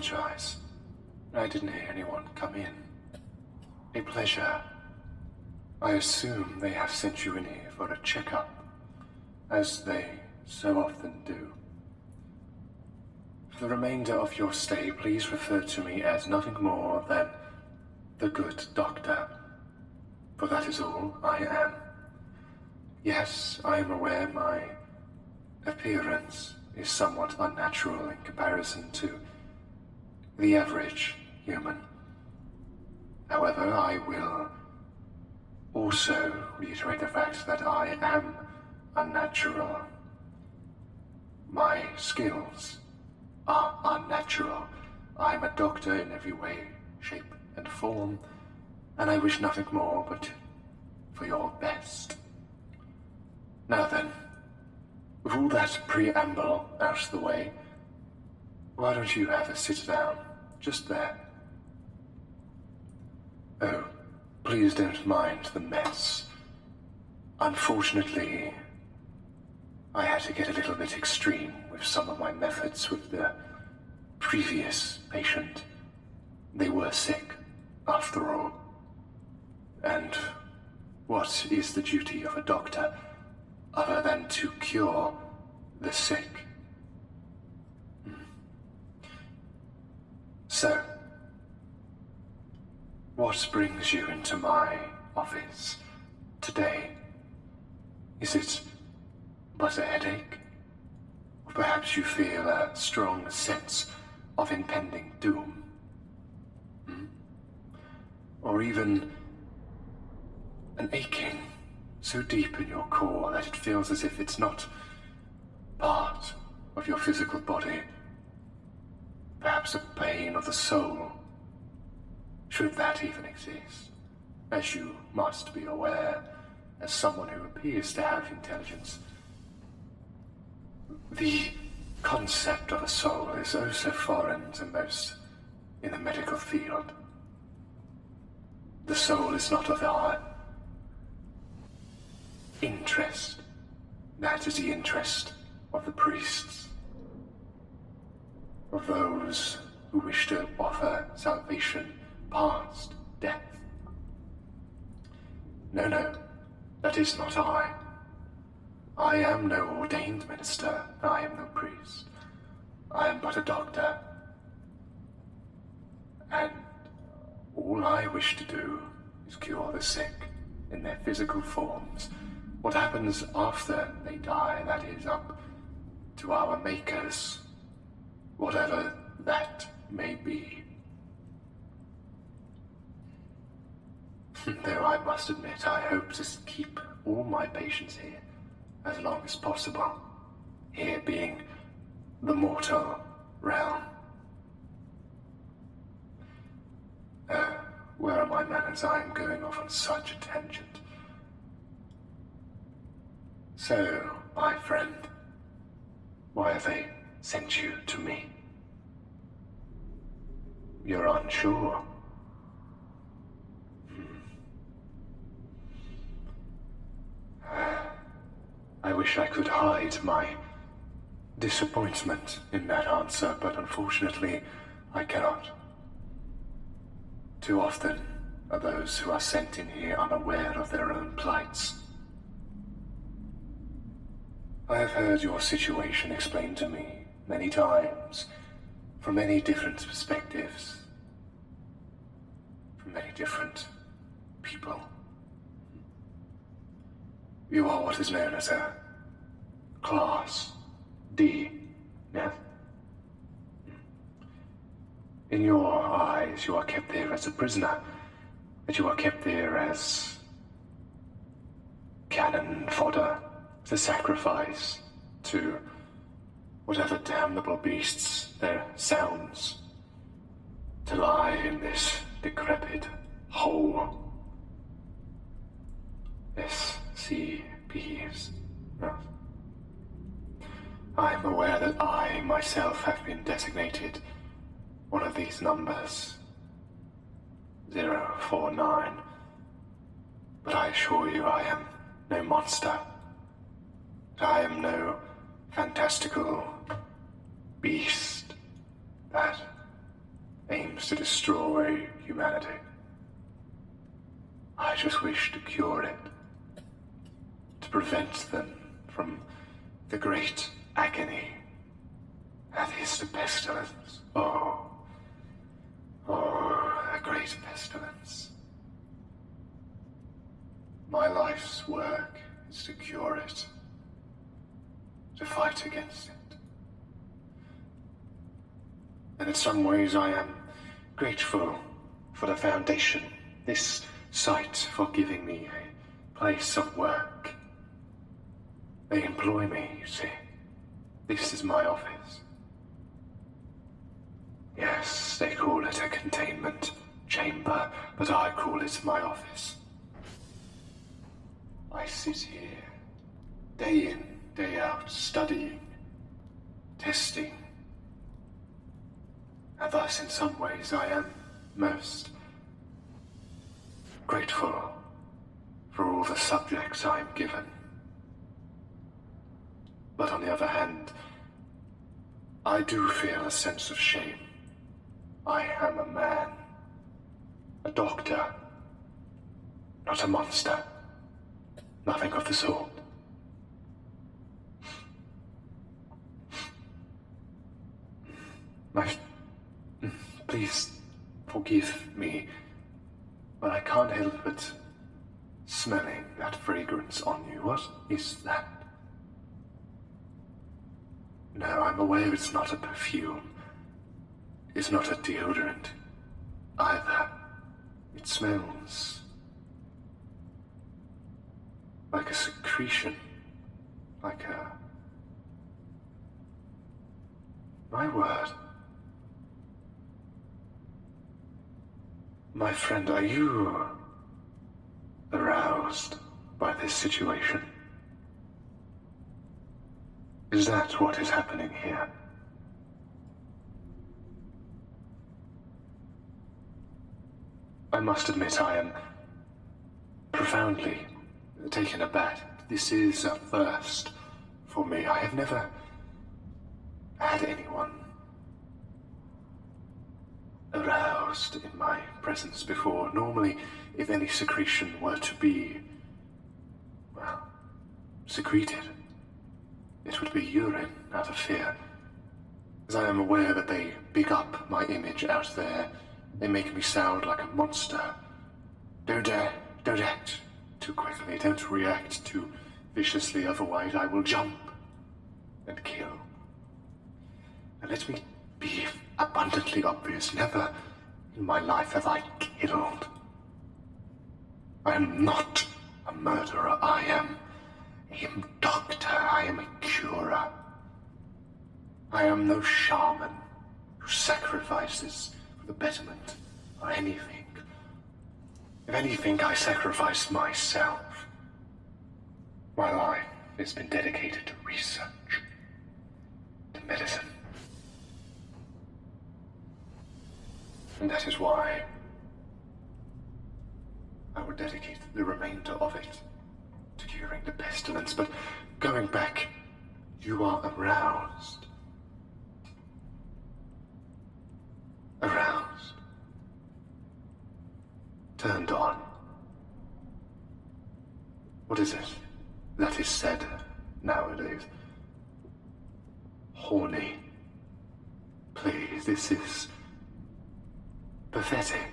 apologize. I didn't hear anyone come in. A pleasure. I assume they have sent you in here for a checkup, as they so often do. For the remainder of your stay, please refer to me as nothing more than the good doctor, for that is all I am. Yes, I am aware my appearance is somewhat unnatural in comparison to the average human. However, I will also reiterate the fact that I am unnatural. My skills are unnatural. I am a doctor in every way, shape, and form, and I wish nothing more but for your best. Now then, with all that preamble out of the way, why don't you have a sit down, just there? Oh, please don't mind the mess. Unfortunately, I had to get a little bit extreme with some of my methods with the previous patient. They were sick, after all. And what is the duty of a doctor other than to cure the sick? So, what brings you into my office today? Is it but a headache? Or perhaps you feel a strong sense of impending doom? Or even an aching so deep in your core that it feels as if it's not part of your physical body? Perhaps a pain of the soul, should that even exist, as you must be aware, as someone who appears to have intelligence. The concept of a soul is oh so foreign to most in the medical field. The soul is not of our interest. That is the interest of the priests, of those who wish to offer salvation past death. No, that is not I. I am no ordained minister. I am no priest. I am but a doctor. And all I wish to do is cure the sick in their physical forms. What happens after they die, that is up to our makers, whatever that may be. Though I must admit, I hope to keep all my patients here as long as possible, here being the mortal realm. Where are my manners? I am going off on such a tangent. So, my friend, why have they sent you to me? You're unsure. I wish I could hide my disappointment in that answer, but unfortunately, I cannot. Too often are those who are sent in here unaware of their own plights. I have heard your situation explained to me many times, from many different perspectives, from many different people. You are what is known as a Class D, yes? In your eyes, you are kept there as a prisoner, but you are kept there as cannon fodder, as a sacrifice to whatever damnable beasts there sounds, to lie in this decrepit hole. SCPs. Yes. I am aware that I myself have been designated one of these numbers, 049. But I assure you I am no monster. I am no fantastical beast that aims to destroy humanity. I just wish to cure it, to prevent them from the great agony that is the pestilence. Oh, the great pestilence. My life's work is to cure it, to fight against it. And in some ways I am grateful for the Foundation, this site, for giving me a place of work. They employ me, you see. This is my office. Yes, they call it a containment chamber, but I call it my office. I sit here, day in, day out, studying, testing. And thus, in some ways, I am most grateful for all the subjects I'm given. But on the other hand, I do feel a sense of shame. I am a man, a doctor, not a monster. Nothing of the sort. Please forgive me, but I can't help but smelling that fragrance on you. What is that? No, I'm aware it's not a perfume. It's not a deodorant either. It smells like a secretion, like a... My word. My friend, are you aroused by this situation? Is that what is happening here? I must admit I am profoundly taken aback. This is a first for me. I have never had anyone aroused in my presence before. Normally, if any secretion were to be, well, secreted, it would be urine out of fear. As I am aware that they big up my image out there, they make me sound like a monster. Don't act too quickly, don't react too viciously, otherwise I will jump and kill. And let me be abundantly obvious, never in my life have I killed. I am not a murderer, I am a doctor, I am a curer. I am no shaman who sacrifices for the betterment or anything. If anything, I sacrifice myself. My life has been dedicated to research, to medicine. And that is why I would dedicate the remainder of it to curing the pestilence. But going back, you are aroused. Aroused. Turned on. What is it that is said nowadays? Horny. Please, this is pathetic.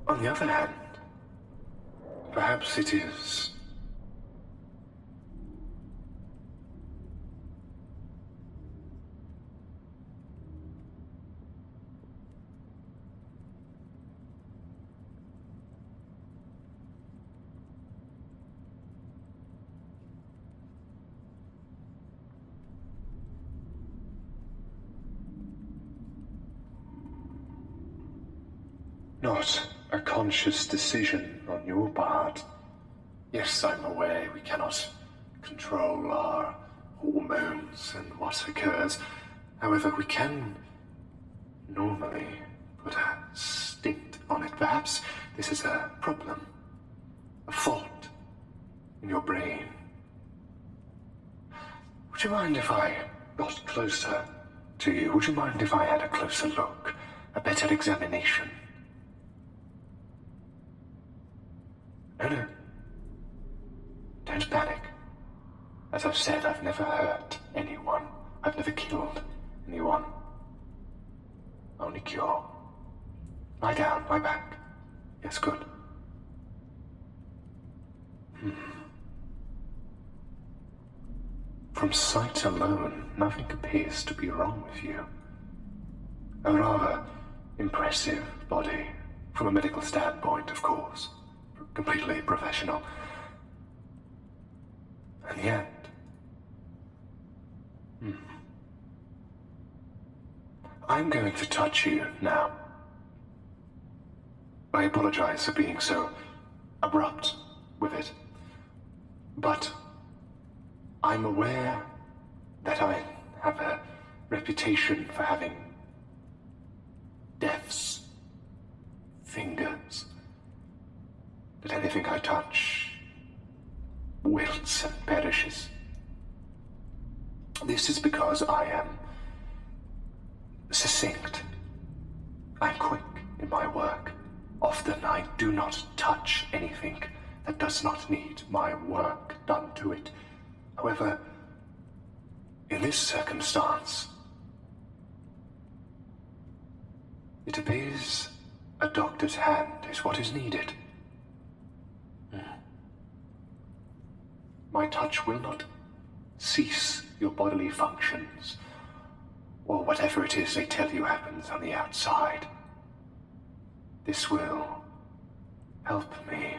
On the other hand, perhaps it is not a conscious decision on your part. Yes, I'm aware we cannot control our hormones and what occurs. However, we can normally put a stint on it. Perhaps this is a problem, a fault in your brain, which Would you mind if I got closer to you? Would you mind if I had a closer look? A better examination? No. Don't panic. As I've said, I've never hurt anyone. I've never killed anyone. Only cure. Lie down, lie back. Yes, good. From sight alone, nothing appears to be wrong with you. A rather impressive body, from a medical standpoint, of course. Completely professional. And yet... I'm going to touch you now. I apologize for being so abrupt with it. But I'm aware that I have a reputation for having death's fingers. That anything I touch wilts and perishes. This is because I am succinct. I'm quick in my work. Often I do not touch anything that does not need my work done to it. However, in this circumstance, it appears a doctor's hand is what is needed. My touch will not cease your bodily functions, or whatever it is they tell you happens on the outside. This will help me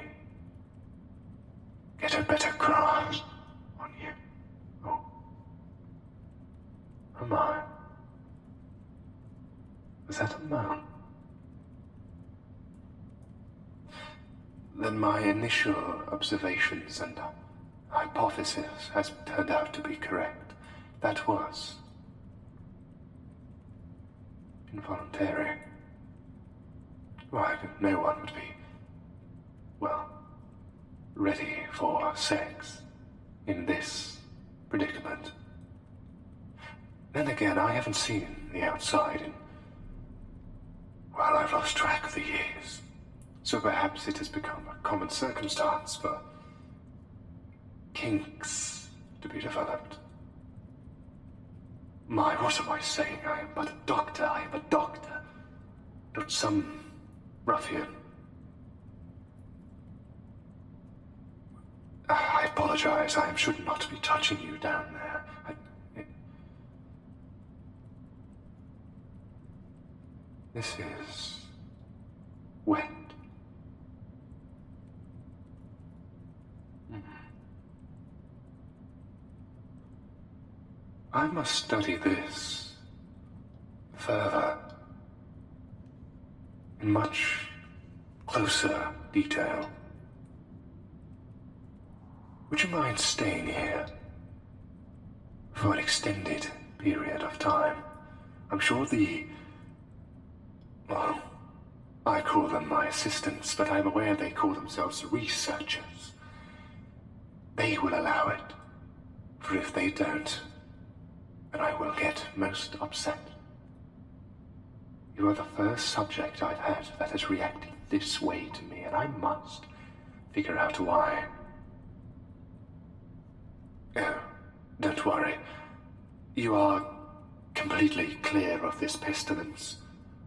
get a better grasp on you. Oh my. Was that a moan? Then my initial observations and hypothesis has turned out to be correct. That was involuntary. Why, no one would be, well, ready for sex in this predicament. Then again, I haven't seen the outside in, well, I've lost track of the years. So perhaps it has become a common circumstance for kinks to be developed. My, what am I saying? I am but a doctor. I am a doctor. Not some ruffian. I apologize. I should not be touching you down there. This is wet. I must study this further, in much closer detail. Would you mind staying here for an extended period of time? I'm sure well, I call them my assistants, but I'm aware they call themselves researchers. They will allow it, for if they don't, then I will get most upset. You are the first subject I've had that has reacted this way to me, and I must figure out why. Oh, don't worry. You are completely clear of this pestilence.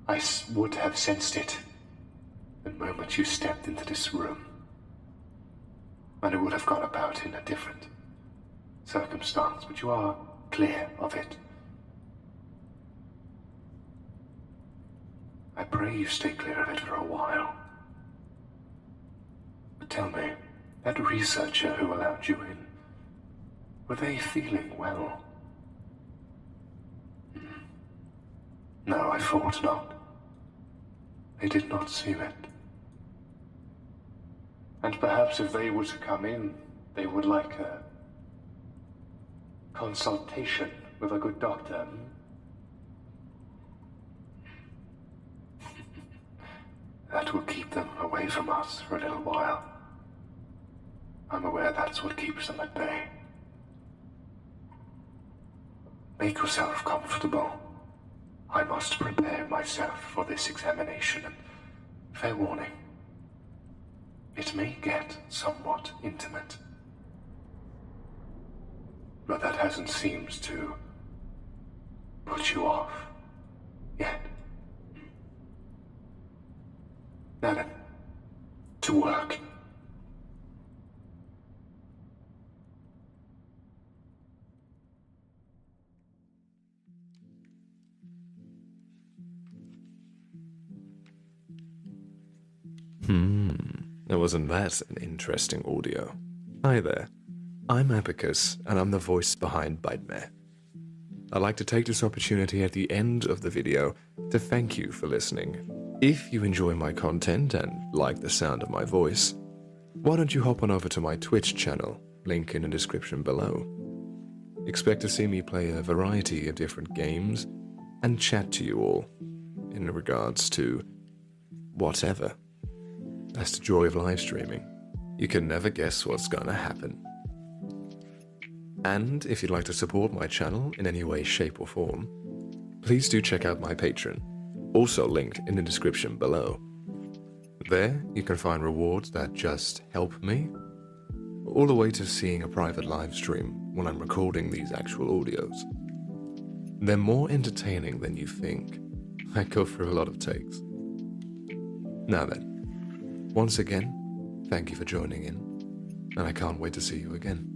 I would have sensed it the moment you stepped into this room. And it would have gone about in a different circumstance, but you are clear of it. I pray you stay clear of it for a while. But tell me, that researcher who allowed you in, were they feeling well? No, I thought not. They did not seem it. And perhaps if they were to come in, they would like a consultation with a good doctor. That will keep them away from us for a little while. I'm aware that's what keeps them at bay. Make yourself comfortable. I must prepare myself for this examination, and fair warning, it may get somewhat intimate. But that hasn't seemed to put you off yet. Now then, to work. Wasn't that an interesting audio? Hi there, I'm Abacus, and I'm the voice behind BITEMARE. I'd like to take this opportunity at the end of the video to thank you for listening. If you enjoy my content and like the sound of my voice, why don't you hop on over to my Twitch channel, link in the description below. Expect to see me play a variety of different games and chat to you all in regards to whatever. That's the joy of live streaming. You can never guess what's gonna happen. And if you'd like to support my channel in any way, shape or form, please do check out my Patreon, also linked in the description below. There you can find rewards that just help me, all the way to seeing a private live stream when I'm recording these actual audios. They're more entertaining than you think. I go through a lot of takes. Now then, once again, thank you for joining in, and I can't wait to see you again.